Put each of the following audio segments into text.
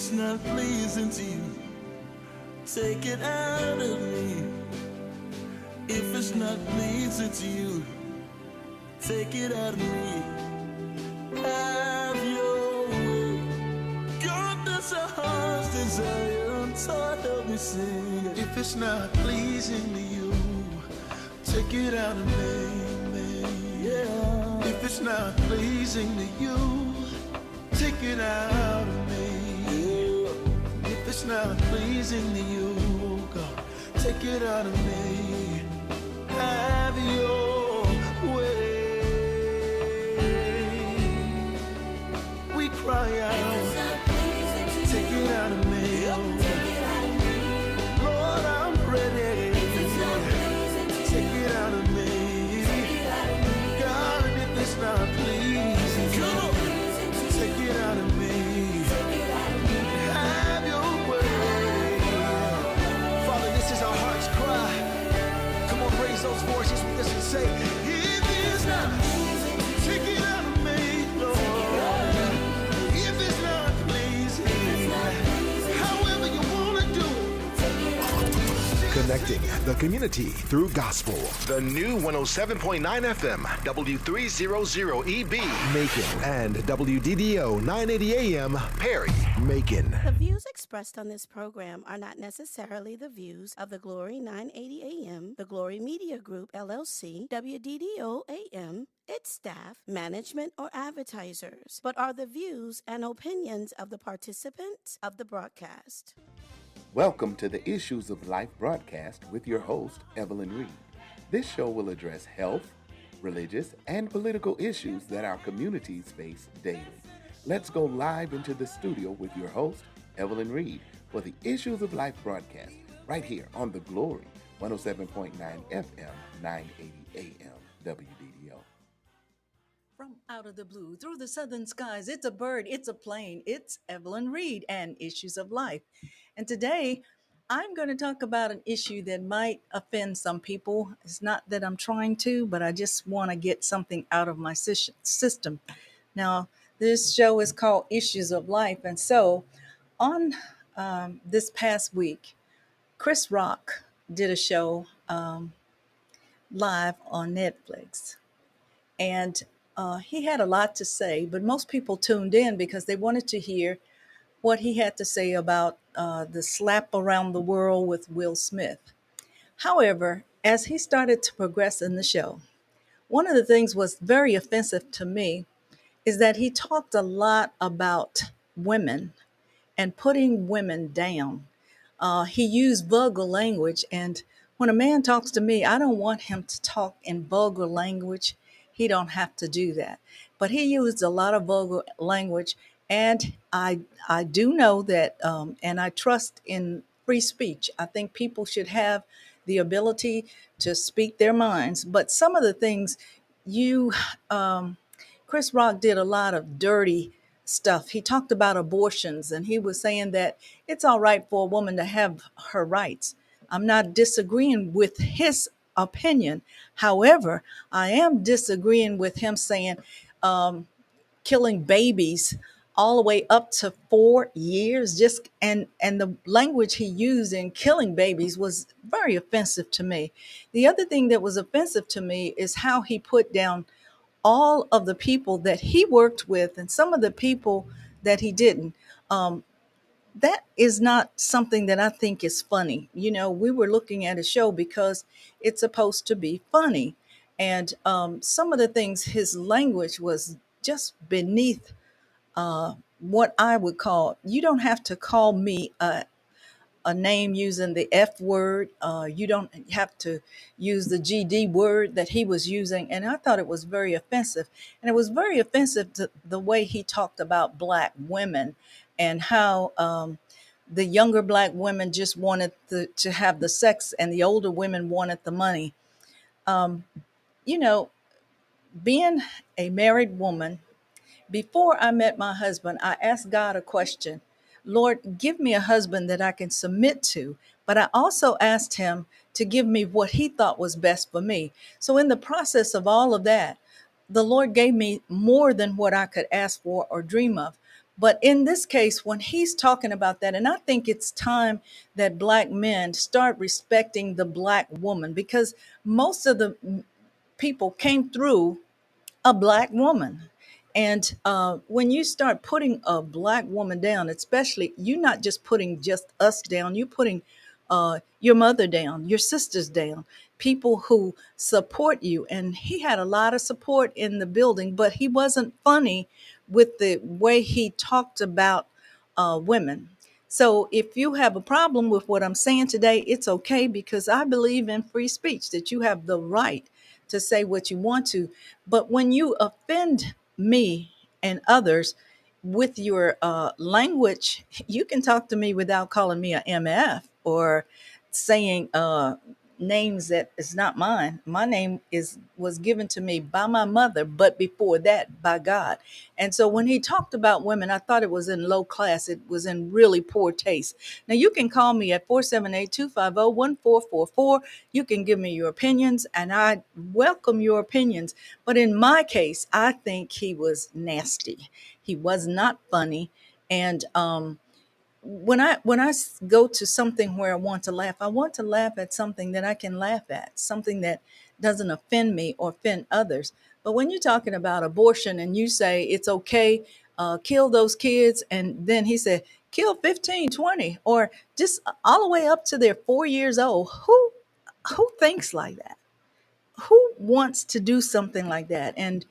it's not pleasing to you, take it out of me. If it's not pleasing to you, take it out of me. Have your way. God, that's a heart's desire. So help me sing it. If it's not pleasing to you, take it out of me. Yeah. If it's not pleasing to you, take it out of me. Yeah. If it's not pleasing to you, God, take it out of me. Have your way. We cry out, take it out of me. Lord, I'm ready. Take it out of me. God, if it's not pleasing, take it out of me. Have your way. Father, this is our heart's cry. Come on, raise those voices with us and say, if it's not, take it out of me, Lord. If it's not pleasing, however you want to do it. Connecting the community through gospel. The new 107.9 FM, W300EB, Macon and WDDO 980 AM, Perry. Macon. The views expressed on this program are not necessarily the views of the Glory 980 AM, the Glory Media Group, LLC, WDDO AM, its staff, management, or advertisers, but are the views and opinions of the participants of the broadcast. Welcome to the Issues of Life broadcast with your host, EVELYN Reed. This show will address health, religious, and political issues that our communities face daily. Let's go live into the studio with your host, EVELYN Reed, for the Issues of Life broadcast right here on the Glory 107.9 FM, 980 AM, WDDO. From out of the blue, through the southern skies, it's a bird, it's a plane, it's EVELYN Reed and Issues of Life. And today, I'm going to talk about an issue that might offend some people. It's not that I'm trying to, but I just want to get something out of my system. Now, this show is called Issues of Life. And so on this past week, Chris Rock did a show live on Netflix. And he had a lot to say, but most people tuned in because they wanted to hear what he had to say about the slap around the world with Will Smith. However, as he started to progress in the show, one of the things was very offensive to me is that he talked a lot about women and putting women down. He used vulgar language, and when a man talks to me, I don't want him to talk in vulgar language. He don't have to do that. But he used a lot of vulgar language, and I do know that, and I trust in free speech. I think people should have the ability to speak their minds. But some of the things Chris Rock did a lot of dirty stuff. He talked about abortions, and he was saying that it's all right for a woman to have her rights. I'm not disagreeing with his opinion. However, I am disagreeing with him saying killing babies all the way up to 4 years. And the language he used in killing babies was very offensive to me. The other thing that was offensive to me is how he put down all of the people that he worked with and some of the people that he didn't. That is not something that I think is funny. You know, we were looking at a show because it's supposed to be funny. And some of the things, his language was just beneath what I would call, you don't have to call me a name using the F word. You don't have to use the GD word that he was using. And I thought it was very offensive. And it was very offensive to the way he talked about Black women and how the younger Black women just wanted to have the sex and the older women wanted the money. You know, being a married woman, before I met my husband, I asked God a question. Lord, give me a husband that I can submit to. But I also asked him to give me what he thought was best for me. So in the process of all of that, the Lord gave me more than what I could ask for or dream of. But in this case, when he's talking about that, and I think it's time that Black men start respecting the Black woman, because most of the people came through a Black woman. And when you start putting a Black woman down, especially, you're not just putting just us down, you're putting your mother down, your sisters down, people who support you. And he had a lot of support in the building, but he wasn't funny with the way he talked about women. So if you have a problem with what I'm saying today, it's okay, because I believe in free speech, that you have the right to say what you want to. But when you offend me and others with your language, you can talk to me without calling me a MF or saying names that is not mine. My name was given to me by my mother, but before that by God. And so when he talked about women, I thought it was in low class. It was in really poor taste. Now you can call me at 478-250-1444. You can give me your opinions, and I welcome your opinions. But in my case, I think he was nasty. He was not funny. And when I go to something where I want to laugh at something that I can laugh at, something that doesn't offend me or offend others. But when you're talking about abortion and you say it's okay, kill those kids, and then he said kill 15, 20, or just all the way up to their 4 years old, who thinks like that? Who wants to do something like that? And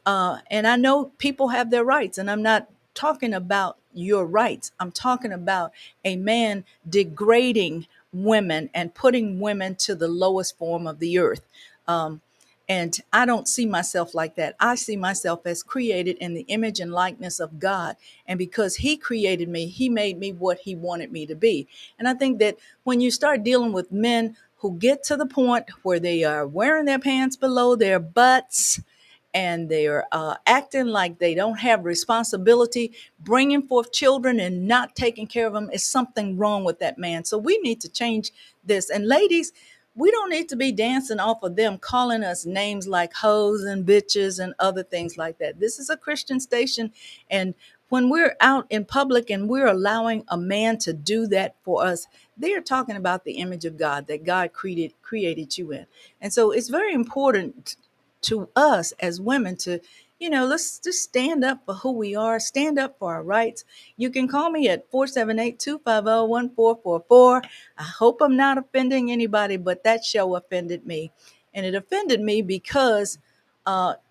I know people have their rights, and I'm not talking about your rights. I'm talking about a man degrading women and putting women to the lowest form of the earth. Um, and I don't see myself like that. I see myself as created in the image and likeness of God. And because he created me, he made me what he wanted me to be. And I think that when you start dealing with men who get to the point where they are wearing their pants below their butts, and they're acting like they don't have responsibility, bringing forth children and not taking care of them, is something wrong with that man. So we need to change this. And ladies, we don't need to be dancing off of them calling us names like hoes and bitches and other things like that. This is a Christian station. And when we're out in public and we're allowing a man to do that for us, they're talking about the image of God that God created you in. And so it's very important to us as women to, let's just stand up for who we are, stand up for our rights. You can call me at 478-250-1444. I hope I'm not offending anybody, but that show offended me. And it offended me because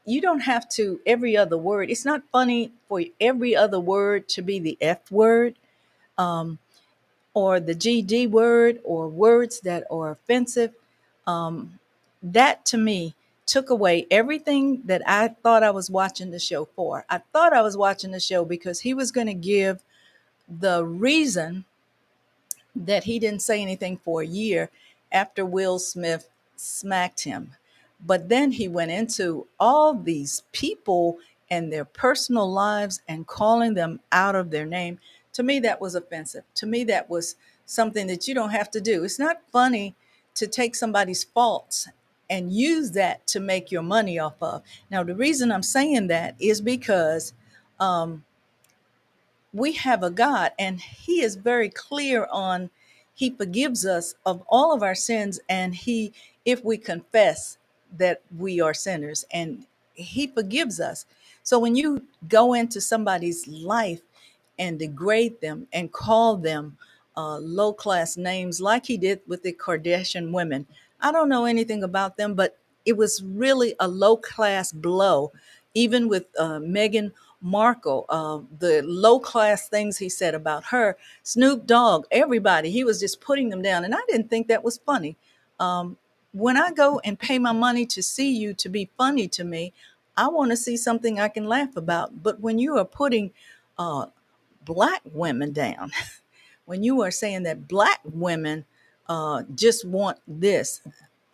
you don't have to, every other word, it's not funny for every other word to be the F word, or the GD word, or words that are offensive. That to me took away everything that I thought I was watching the show for. I thought I was watching the show because he was going to give the reason that he didn't say anything for a year after Will Smith smacked him. But then he went into all these people and their personal lives and calling them out of their name. To me, that was offensive. To me, that was something that you don't have to do. It's not funny to take somebody's faults and use that to make your money off of. Now, the reason I'm saying that is because we have a God, and he is very clear on, he forgives us of all of our sins, and if we confess that we are sinners, and he forgives us. So when you go into somebody's life and degrade them and call them low class names like he did with the Kardashian women, I don't know anything about them, but it was really a low class blow. Even with Meghan Markle, the low class things he said about her, Snoop Dogg, everybody, he was just putting them down. And I didn't think that was funny. When I go and pay my money to see you to be funny to me, I want to see something I can laugh about. But when you are putting Black women down, when you are saying that Black women just want this,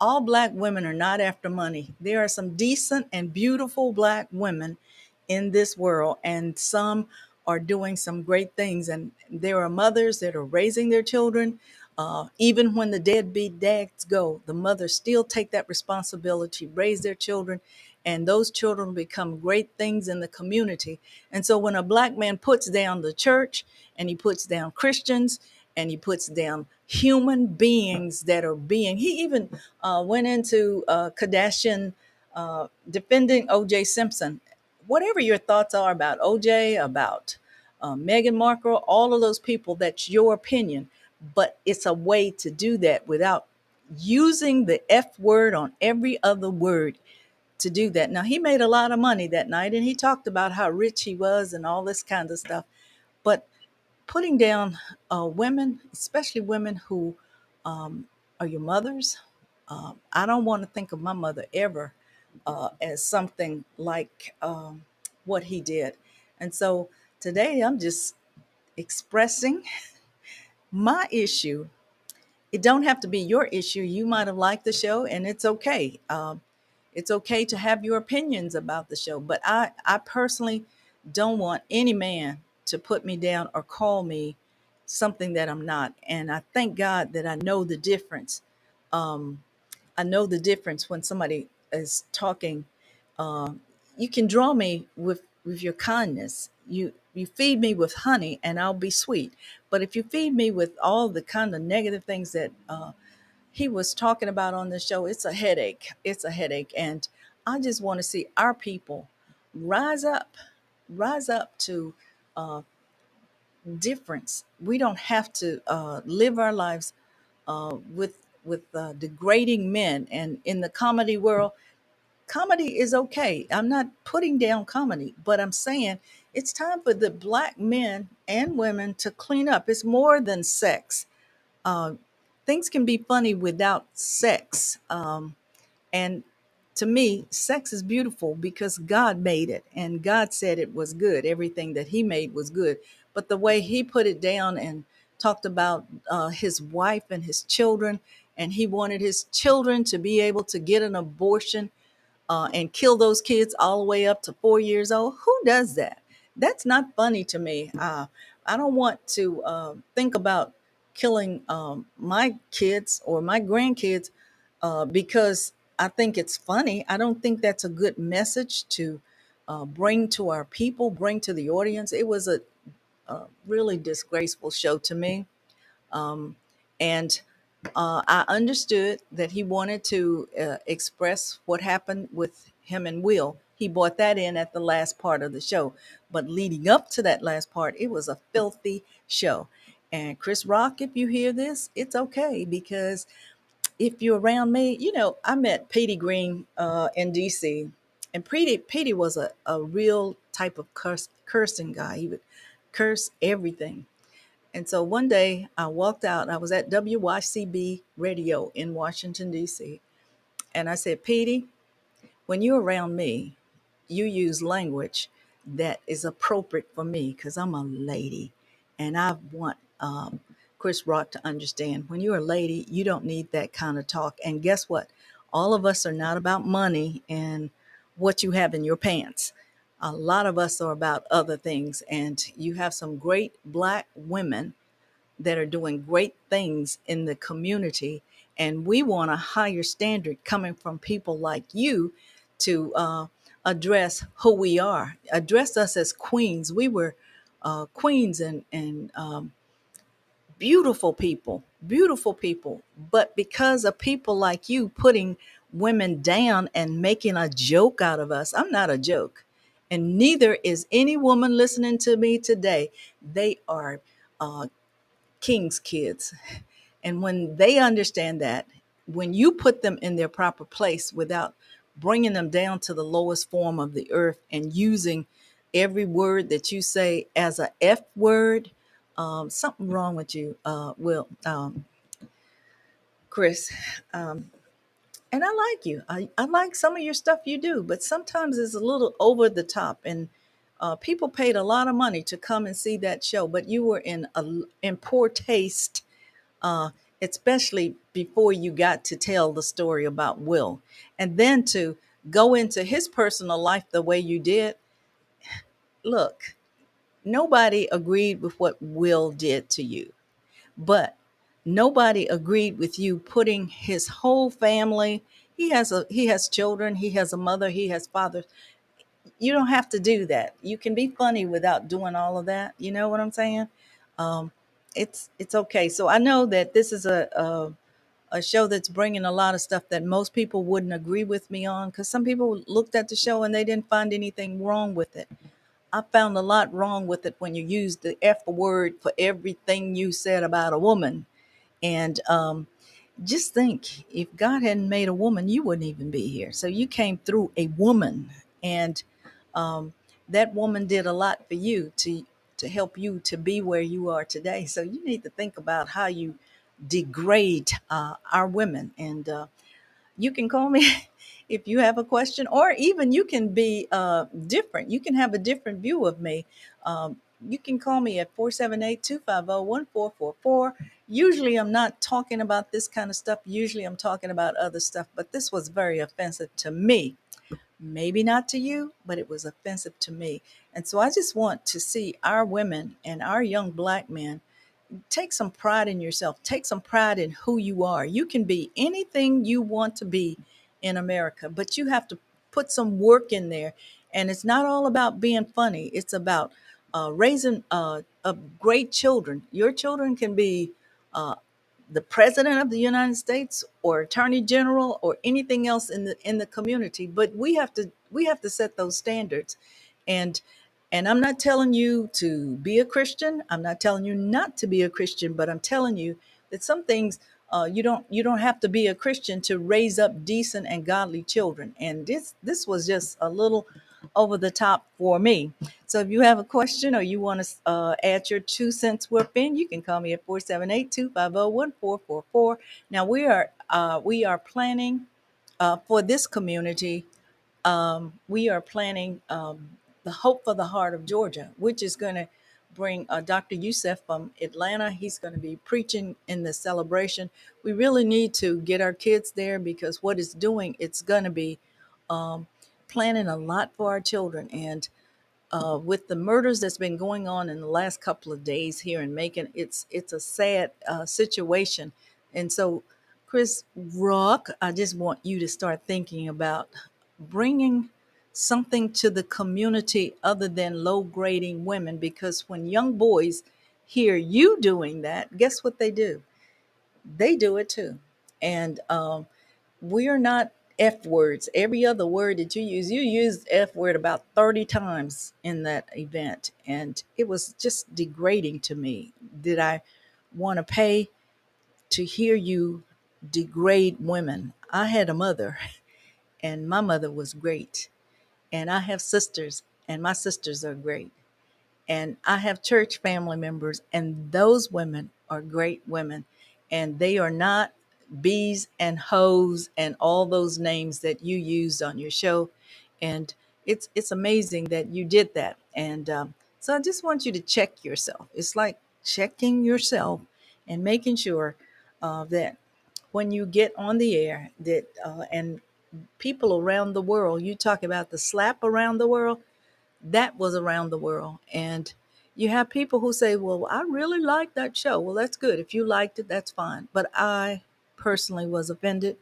all Black women are not after money. There are some decent and beautiful Black women in this world, and some are doing some great things. And there are mothers that are raising their children Even when the deadbeat dads go, the mothers still take that responsibility, raise their children, and those children become great things in the community. And so when a black man puts down the church and he puts down Christians and he puts down human beings that are being, he even went into Kardashian defending OJ Simpson. Whatever your thoughts are about OJ, about Meghan Markle, all of those people, that's your opinion. But it's a way to do that without using the F word on every other word to do that. Now, he made a lot of money that night and he talked about how rich he was and all this kind of stuff. But putting down women, especially women who are your mothers, I don't want to think of my mother ever as something like what he did. And so today I'm just expressing my issue. It don't have to be your issue. You might have liked the show, and it's okay. It's okay to have your opinions about the show. But I personally don't want any man to put me down or call me something that I'm not. And I thank God that I know the difference. I know the difference when somebody is talking. You can draw me with your kindness. You feed me with honey and I'll be sweet. But if you feed me with all the kind of negative things that he was talking about on the show, it's a headache. It's a headache. And I just want to see our people rise up, rise up to difference. We don't have to live our lives with degrading men. And in the comedy world, comedy is okay. I'm not putting down comedy, but I'm saying it's time for the black men and women to clean up. It's more than sex. Uh, Things can be funny without sex. And to me, sex is beautiful because God made it and God said it was good. Everything that He made was good. But the way He put it down and talked about His wife and His children, and He wanted His children to be able to get an abortion and kill those kids all the way up to 4 years old. Who does that? That's not funny to me. I don't want to think about killing my kids or my grandkids because I think it's funny. I don't think that's a good message to bring to our people, bring to the audience. It was a really disgraceful show to me. And I understood that he wanted to express what happened with him and Will. He brought that in at the last part of the show. But leading up to that last part, it was a filthy show. And Chris Rock, if you hear this, it's okay because if you're around me, I met Petey Green in DC. And Petey was a real type of cursing guy. He would curse everything. And so one day I walked out, I was at WYCB radio in Washington, D.C. And I said, Petey, when you're around me, you use language that is appropriate for me because I'm a lady. And I want Chris Rock to understand when you're a lady, you don't need that kind of talk. And guess what? All of us are not about money and what you have in your pants. A lot of us are about other things. And you have some great black women that are doing great things in the community. And we want a higher standard coming from people like you to address who we are, address us as queens. We were queens and beautiful people. But because of people like you putting women down and making a joke out of us, I'm not a joke. And neither is any woman listening to me today. They are king's kids. And when they understand that, when you put them in their proper place without bringing them down to the lowest form of the earth and using every word that you say as a F word, something wrong with you, Will, Chris. And I like you. I like some of your stuff you do, but sometimes it's a little over the top. And people paid a lot of money to come and see that show, but you were in poor taste, uh, especially before you got to tell the story about Will. And then to go into his personal life the way you did. Look, nobody agreed with what Will did to you, but nobody agreed with you putting his whole family. He has children, he has a mother, he has father. You don't have to do that. You can be funny without doing all of that. You know what I'm saying? um it's okay. So I know that this is a show that's bringing a lot of stuff that most people wouldn't agree with me on, because some people looked at the show and they didn't find anything wrong with it. I found a lot wrong with it when you use the F word for everything you said about a woman. And just think, if God hadn't made a woman, you wouldn't even be here. So you came through a woman, and um, that woman did a lot for you to help you to be where you are today. So you need to think about how you degrade our women. And you can call me if you have a question, or even you can be different. You can have a different view of me. You can call me at 478-250-1444. Usually I'm not talking about this kind of stuff. Usually I'm talking about other stuff, but this was very offensive to me. Maybe not to you, but it was offensive to me. And so I just want to see our women and our young black men take some pride in yourself. Take some pride in who you are. You can be anything you want to be in America, but you have to put some work in there. And it's not all about being funny. It's about raising great children. Your children can be uh, the president of the United States or attorney general or anything else in the community. But we have to set those standards. And I'm not telling you to be a Christian. I'm not telling you not to be a Christian, but I'm telling you that some things you don't have to be a Christian to raise up decent and godly children. And this was just a little over the top for me. So if you have a question or you want to add your 2 cents worth in, you can call me at 478-250-1444. Now we are planning for this community. We are planning the Hope for the Heart of Georgia, which is going to bring Dr. Youssef from Atlanta. He's going to be preaching in the celebration. We really need to get our kids there, because what it's doing, it's going to be planning a lot for our children. And with the murders that's been going on in the last couple of days here in Macon, it's a sad situation. And so, Chris Rock, I just want you to start thinking about bringing something to the community other than low grading women, because when young boys hear you doing that, guess what they do? They do it too. And we are not F words. Every other word that you used F word about 30 times in that event. And it was just degrading to me. Did I want to pay to hear you degrade women? I had a mother, and my mother was great. And I have sisters, and my sisters are great. And I have church family members, and those women are great women. And they are not bees and hoes and all those names that you used on your show. And it's amazing that you did that. And so I just want you to check yourself. It's like checking yourself and making sure that when you get on the air, that and people around the world, you talk about the slap around the world, that was around the world. And you have people who say, well, I really liked that show. Well, that's good. If you liked it, that's fine. But I personally was offended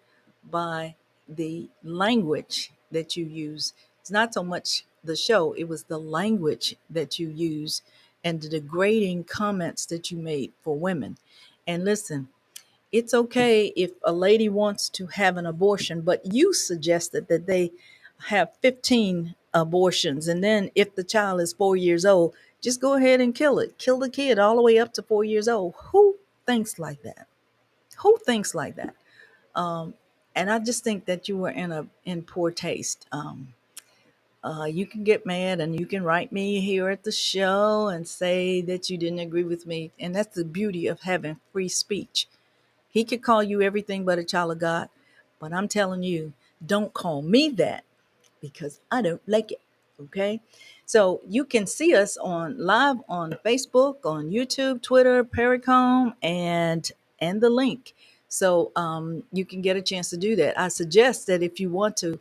by the language that you use. It's not so much the show, it was the language that you use and the degrading comments that you made for women. And listen, it's okay if a lady wants to have an abortion, but you suggested that they have 15 abortions. And then if the child is 4 years old, just go ahead and kill it. Kill the kid all the way up to 4 years old. Who thinks like that? Who thinks like that? And I just think that you were in poor taste. You can get mad and you can write me here at the show and say that you didn't agree with me. And that's the beauty of having free speech. He could call you everything but a child of God, but I'm telling you, don't call me that, because I don't like it. Okay. So you can see us on live on Facebook, on YouTube, Twitter, Pericom, and the link. So you can get a chance to do that. I suggest that if you want to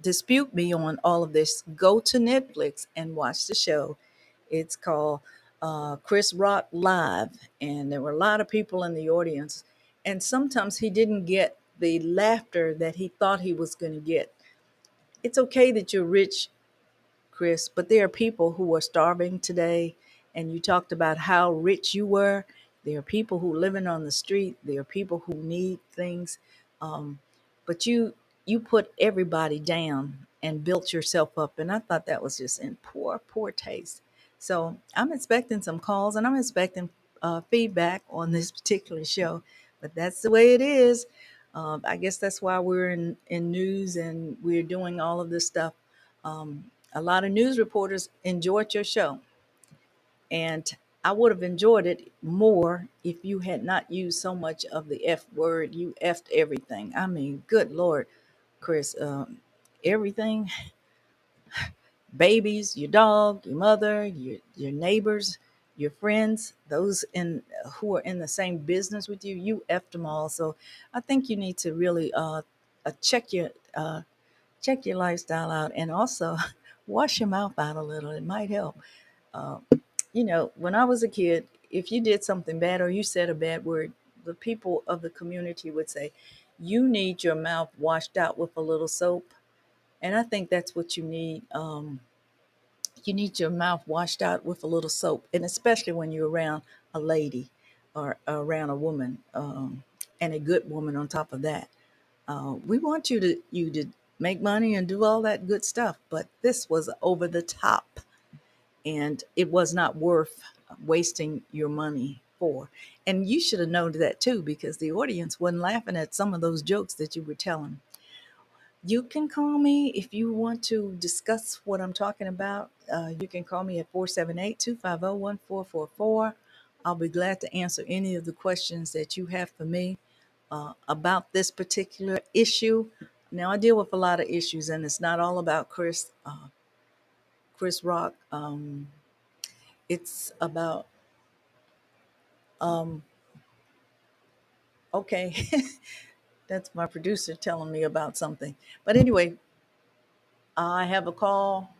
dispute me on all of this, go to Netflix and watch the show. It's called Chris Rock live, and there were a lot of people in the audience. And sometimes he didn't get the laughter that he thought he was going to get. It's okay that you're rich, Chris, but there are people who are starving today, and you talked about how rich you were. There are people who are living on the street. There are people who need things, but you put everybody down and built yourself up, and I thought that was just in poor taste. So I'm expecting some calls, and I'm expecting feedback on this particular show, but that's the way it is. I guess that's why we're in news and we're doing all of this stuff. A lot of news reporters enjoyed your show, and I would have enjoyed it more if you had not used so much of the F word. You F'd everything. I mean, good Lord, Chris, everything, babies, your dog, your mother, your neighbors, your friends, those in who are in the same business with you, you F'd them all. So I think you need to really check your lifestyle out, and also wash your mouth out a little. It might help. When I was a kid, if you did something bad or you said a bad word, the people of the community would say, you need your mouth washed out with a little soap. And I think that's what you need. You need your mouth washed out with a little soap. And especially when you're around a lady or around a woman, and a good woman on top of that. We want you to make money and do all that good stuff, but this was over the top, and it was not worth wasting your money for. And you should have known that too, because the audience wasn't laughing at some of those jokes that you were telling. You can call me if you want to discuss what I'm talking about. You can call me at 478-250-1444. I'll be glad to answer any of the questions that you have for me about this particular issue. Now, I deal with a lot of issues, and it's not all about Chris Rock. It's about okay. That's my producer telling me about something. But anyway, I have a call.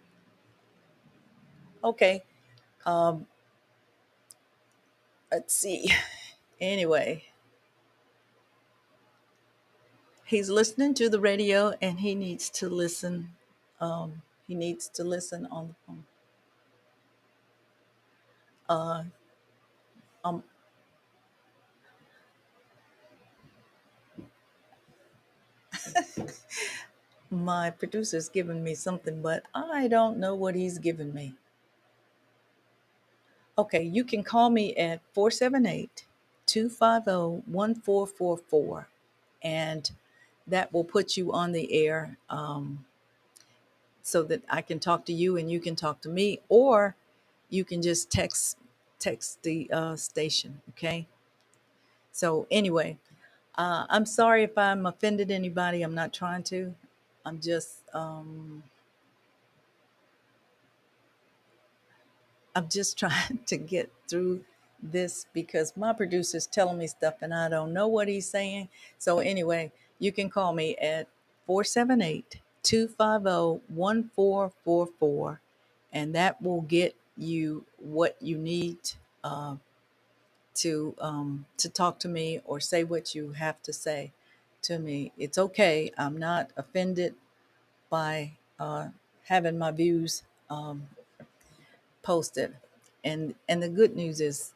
Okay, let's see. Anyway, he's listening to the radio, and he needs to listen. He needs to listen on the phone. Um, my producer's giving me something, but I don't know what he's giving me. Okay, you can call me at 478-250-1444, and that will put you on the air, so that I can talk to you and you can talk to me, or you can just text the station. Okay. So anyway, I'm sorry if I'm offended anybody. I'm not trying to. I'm just I'm just trying to get through this because my producer's telling me stuff and I don't know what he's saying. So anyway, you can call me at 478-250-1444, and that will get you what you need uh, to talk to me or say what you have to say to me. It's okay. I'm not offended by having my views posted. And the good news is,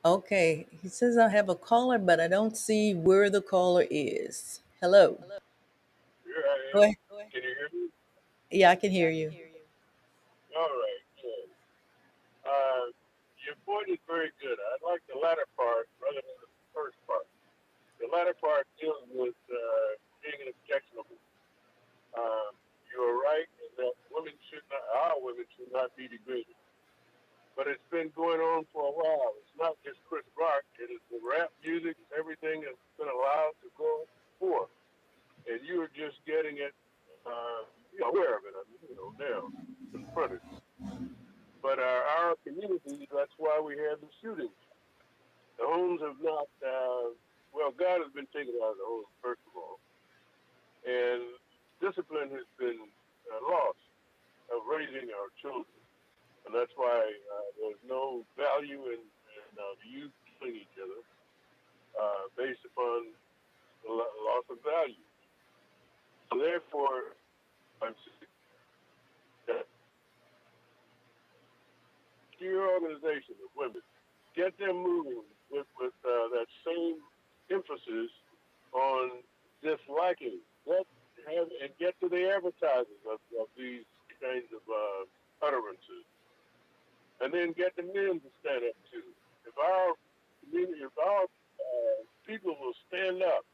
okay, he says I have a caller, but I don't see where the caller is. Hello. Here I Go am. ahead. Can you hear me? Yeah, I can hear you. All right, good. Uh, your point is very good. I like the latter part rather than the first part. The latter part deals with being objectionable. You are right in that women should not, our women should not be degraded. But it's been going on for a while. It's not just Chris Rock. It is the rap music, everything has been allowed to go forth. And you are just getting it, aware of it. I mean, now, confronted. But our communities, that's why we have the shootings. The homes have not, God has been taken out of the homes, first of all. And discipline has been loss of raising our children, and that's why there's no value in the youth killing each other based upon the loss of value. So therefore, I'm saying that your organization of women, get them moving with that same emphasis on disliking. Let and get to the advertising of these kinds of utterances, and then get the men to stand up too. If our community, if our people will stand up,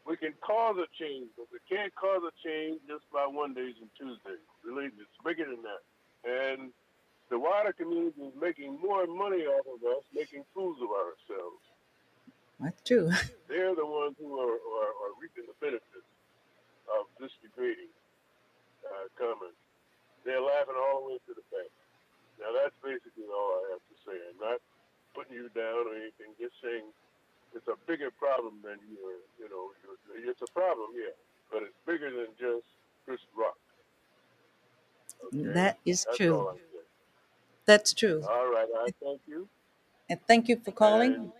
we can cause a change, but we can't cause a change just by one days and Tuesdays. Really, it's bigger than that. And the wider community is making more money off of us, making fools of ourselves. That's true. They're the ones who are reaping the benefits of this degrading comment. They're laughing all the way to the bank. Now that's basically all I have to say. I'm not putting you down or anything. Just saying it's a bigger problem than you're. You know, it's a problem, yeah, but it's bigger than just Chris Rock. Okay, That is that's true. all I'm saying. That's true. All right, I thank you. And thank you for calling. And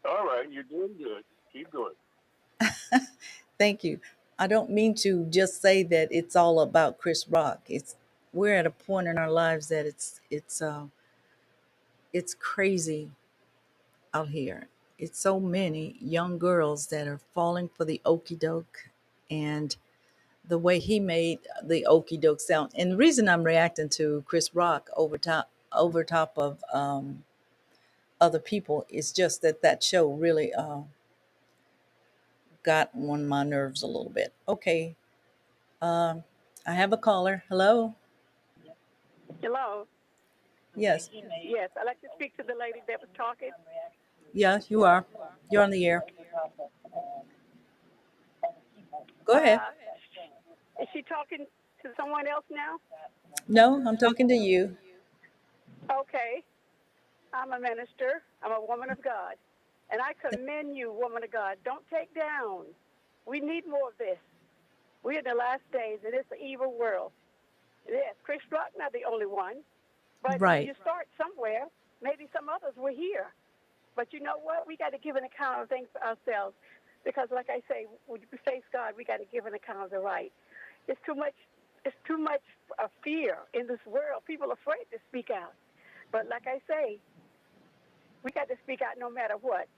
all right, you're doing good. Keep going. Thank you. I don't mean to just say that it's all about Chris Rock. It's we're at a point in our lives that it's crazy out here. It's so many young girls that are falling for the okey doke and the way he made the okey doke sound. And the reason I'm reacting to Chris Rock over top of other people is just that that show really got on my nerves a little bit. Okay, I have a caller. Hello. Hello. Yes. Yes, I'd like to speak to the lady that was talking. Yeah, you are. You're on the air. Go ahead. Uh, is she talking to someone else now? No, I'm talking to you. Okay. I'm a minister. I'm a woman of God. And I commend you, woman of God. Don't take down. We need more of this. We're in the last days, and it's an evil world. Yes, Chris Rock not the only one. But Right. you start somewhere. Maybe some others were here. But you know what? We got to give an account of things for ourselves. Because like I say, when we face God, we got to give an account of the right. It's too much. It's too much fear in this world. People are afraid to speak out. But like I say, we got to speak out no matter what.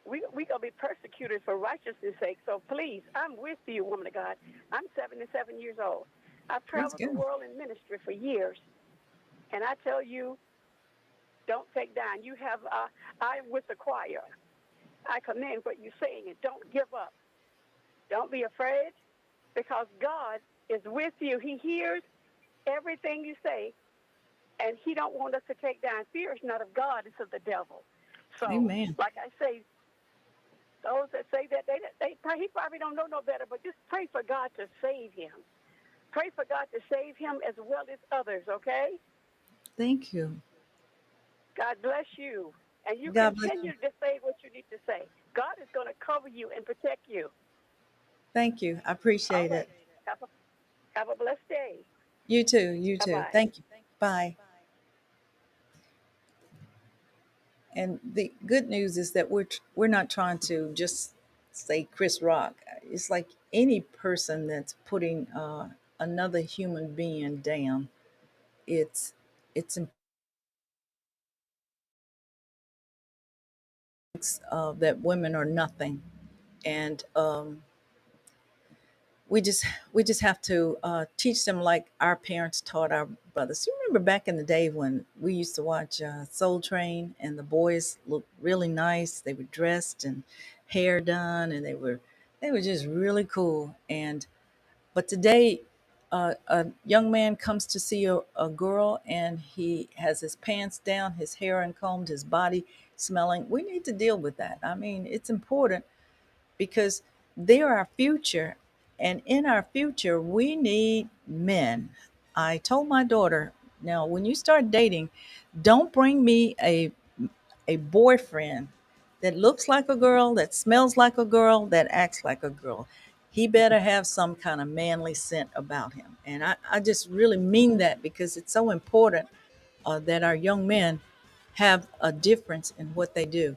We gonna be persecuted for righteousness' sake. So please, I'm with you, woman of God. I'm 77 years old. I've That's traveled the good. world in ministry for years, and I tell you, don't take down. You have. I'm with the choir. I commend what you're saying, and don't give up. Don't be afraid, because God is with you. He hears everything you say, and He don't want us to take down. Fear is not of God; it's of the devil. So, Amen. like I say, those that say that he probably don't know no better, but just pray for God to save him. Pray for God to save him as well as others. Okay? Thank you. God bless you, and you God bless you. continue to say what you need to say. God is going to cover you and protect you. Thank you. I All appreciate right. it. Have a blessed day. You too. You Bye too. bye. Thank you. Bye. And the good news is that we're not trying to just say Chris Rock. It's like any person that's putting another human being down. It's that women are nothing, and we just have to teach them like our parents taught our brothers. You remember back in the day when we used to watch Soul Train, and the boys looked really nice. They were dressed and hair done, and they were just really cool. And but today, a young man comes to see a girl, and he has his pants down, his hair uncombed, his body smelling. We need to deal with that. I mean, it's important because they're our future. And in our future, we need men. I told my daughter, now, when you start dating, don't bring me a boyfriend that looks like a girl, that smells like a girl, that acts like a girl. he better have some kind of manly scent about him. And I just really mean that because it's so important that our young men have a difference in what they do.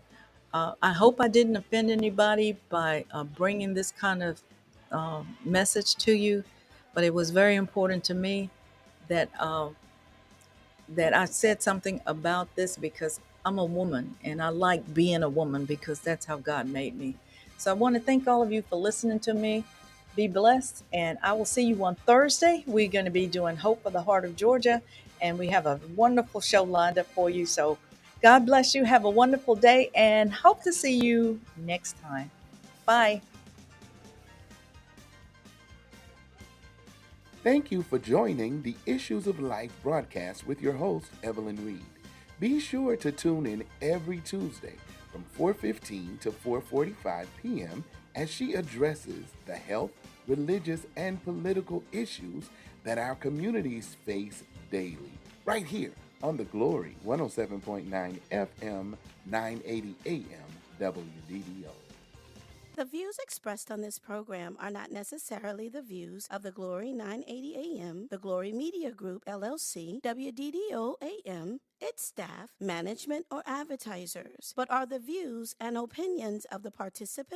I hope I didn't offend anybody by bringing this kind of message to you, but it was very important to me that that I said something about this because I'm a woman and I like being a woman because that's how God made me. So I want to thank all of you for listening to me. Be blessed, and I will see you on Thursday. We're going to be doing Hope for the Heart of Georgia, and we have a wonderful show lined up for you. So God bless you. Have a wonderful day, and hope to see you next time. Bye. Thank you for joining the Issues of Life broadcast with your host, Evelyn Reed. Be sure to tune in every Tuesday from 4:15 to 4:45 p.m. as she addresses the health, religious, and political issues that our communities face daily, right here on the Glory 107.9 FM, 980 AM, WDDO. The views expressed on this program are not necessarily the views of the Glory 980 AM, the Glory Media Group, LLC, WDDO AM, its staff, management, or advertisers, but are the views and opinions of the participants